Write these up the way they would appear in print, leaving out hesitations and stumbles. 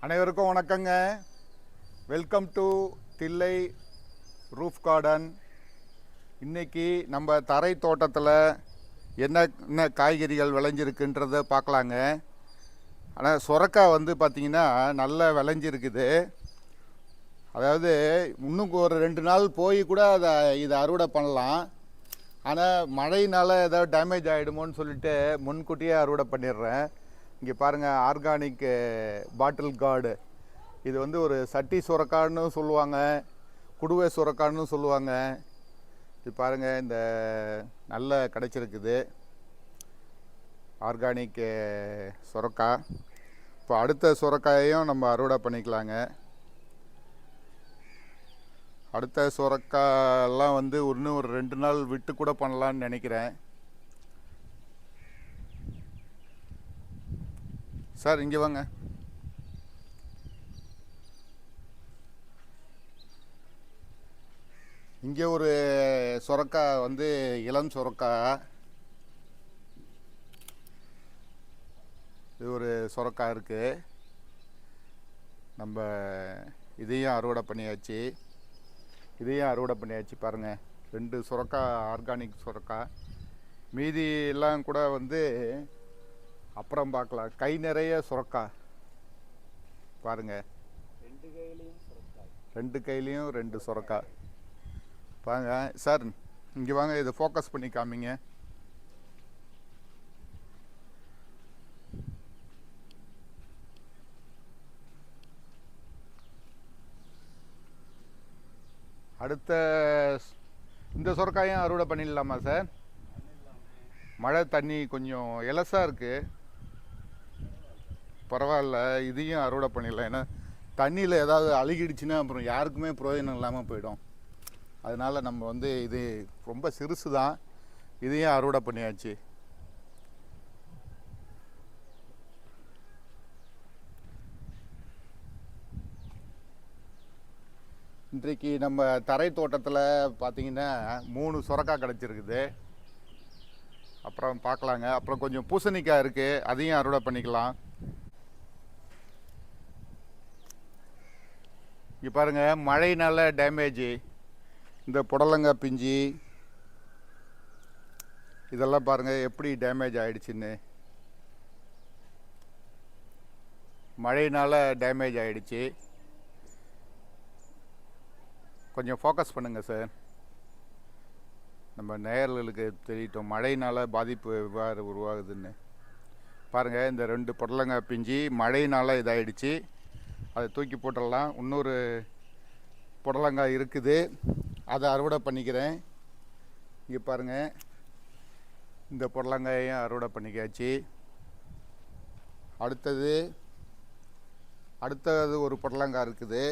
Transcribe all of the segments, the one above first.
அனைவருக்கும் வணக்கங்க. Welcome to Thillai roof garden. இன்றைக்கி நம்ம தரை தோட்டத்தில் என்ன காய்கறிகள் விளைஞ்சிருக்குன்றதை பார்க்கலாங்க. ஆனால் சுரக்காய் வந்து பார்த்திங்கன்னா நல்லா விளைஞ்சிருக்குது. அதாவது இன்னும் ஒரு 2 நாள் போய் கூட இதை அறுவடை பண்ணலாம். ஆனால் மழையினால் ஏதாவது டேமேஜ் ஆகிடுமோன்னு சொல்லிட்டு முன்கூட்டியே அறுவடை பண்ணிடுறேன். இங்கே பாருங்கள், ஆர்கானிக் பாட்டில் கார்டு. இது வந்து ஒரு சட்டி சுரக்கான்னு சொல்லுவாங்க, குடுவை சுரக்கான்னு சொல்லுவாங்க. இது பாருங்கள், இந்த நல்ல கிடச்சிருக்குது ஆர்கானிக் சுரக்காய். இப்போ அடுத்த சுரக்காயையும் நம்ம அறுவடை பண்ணிக்கலாங்க. அடுத்த சுரக்காயெல்லாம் வந்து இன்னும் ஒரு 2 நாள் விட்டு கூட பண்ணலான்னு நினைக்கிறேன். சார் இங்கே வாங்க. இங்கே ஒரு சுரக்காய் வந்து இளம் சுரக்காய். இது ஒரு சுரக்காய் இருக்குது. நம்ம இதையும் அறுவடை பண்ணியாச்சு. பாருங்கள், 2 சுரக்காய் ஆர்கானிக் சுரக்காய். மீதி எல்லாம் கூட வந்து அப்புறம் பார்க்கலாம். கை நிறைய சுரக்காய் பாருங்கள், 2 கையிலையும் 2 சுரக்காய். பாருங்க சார், இங்கே வாங்க, இதை ஃபோக்கஸ் பண்ணி காமிங்க. அடுத்த இந்த சுரக்காயும் அறுவடை பண்ணிடலாமா சார்? மழை தண்ணி கொஞ்சம் எலசாக இருக்குது, பரவாயில்ல. இதையும் அறுவடை பண்ணிடலாம். ஏன்னா தண்ணியில் ஏதாவது அழுகிடுச்சுன்னா அப்புறம் யாருக்குமே பிரயோஜனம் இல்லாமல் போயிடும். அதனால் நம்ம வந்து இது ரொம்ப சிறுசு தான், இதையும் அறுவடை பண்ணியாச்சு. இன்றைக்கு நம்ம தரை தோட்டத்தில் பார்த்திங்கன்னா 3 சுரக்காய் கிடச்சிருக்குது. அப்புறம் பார்க்கலாங்க. அப்புறம் கொஞ்சம் பூசணிக்காய் இருக்குது, அதையும் அறுவடை பண்ணிக்கலாம். இங்கே பாருங்கள், மழையினால் டேமேஜு. இந்த புடலங்காய் பிஞ்சு இதெல்லாம் பாருங்கள் எப்படி டேமேஜ் ஆகிடுச்சின்னு. மழையினால் டேமேஜ் ஆகிடுச்சு. கொஞ்சம் ஃபோக்கஸ் பண்ணுங்கள் சார், நம்ம நேயர்களுக்கு தெரியட்டும் மழையினால் பாதிப்பு எவ்வாறு உருவாகுதுன்னு. பாருங்கள், இந்த 2 புடலங்காய் பிஞ்சு மழையினால் இதாகிடுச்சு. அதை தூக்கி போட்டுடலாம். இன்னொரு புடலங்காய் இருக்குது, அதை அறுவடை பண்ணிக்கிறேன். இங்கே பாருங்கள், இந்த புடலங்காயையும் அறுவடை பண்ணிக்காச்சு. அடுத்தது ஒரு புடலங்காய் இருக்குது.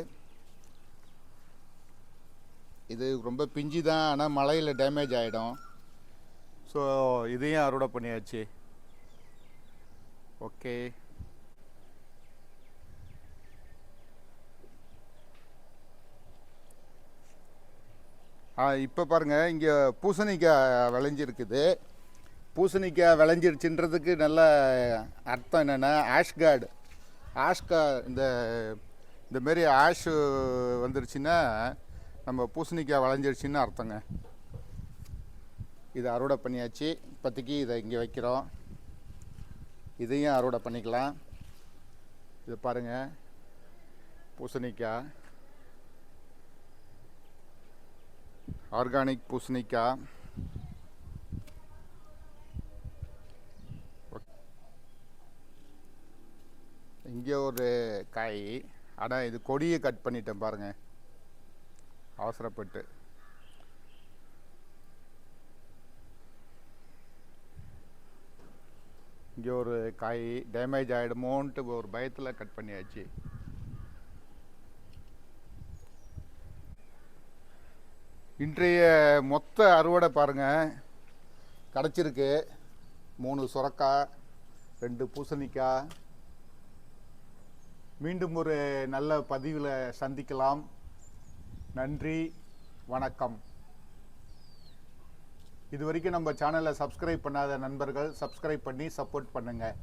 இது ரொம்ப பிஞ்சு தான், ஆனால் மழையில் டேமேஜ் ஆகிடும். ஸோ இதையும் அறுவடை பண்ணியாச்சு. ஓகே. இப்போ பாருங்கள், இங்கே பூசணிக்காய் விளைஞ்சிருக்குது. பூசணிக்காய் விளைஞ்சிருச்சுன்றதுக்கு நல்ல அர்த்தம் என்னென்னா, இந்தமாரி ஆஷ் வந்துருச்சுன்னா நம்ம பூசணிக்காய் விளைஞ்சிருச்சுன்னு அர்த்தங்க. இதை அறுவடை பண்ணியாச்சு. இப்போதைக்கு இதை இங்கே வைக்கிறோம். இதையும் அறுவடை பண்ணிக்கலாம். இது பாருங்கள், பூசணிக்காய், ஆர்கானிக் பூசணிக்காய். இங்கே ஒரு காய், ஆனால் இது கொடியை கட் பண்ணிட்டேன் பாருங்கள், அவசரப்பட்டு. இங்கே ஒரு காய் டேமேஜ் ஆகிடுமோன்ட்டு ஒரு பயத்தில் கட் பண்ணியாச்சு. இன்றைய மொத்த அறுவடை பாருங்கள் கிடச்சிருக்கு. 3 சுரக்காய், 2 பூசணிக்காய். மீண்டும் ஒரு நல்ல பதிவில் சந்திக்கலாம். நன்றி, வணக்கம். இது வரைக்கும் நம்ம சேனலை சப்ஸ்கிரைப் பண்ணாத நண்பர்கள் சப்ஸ்கிரைப் பண்ணி சப்போர்ட் பண்ணுங்கள்.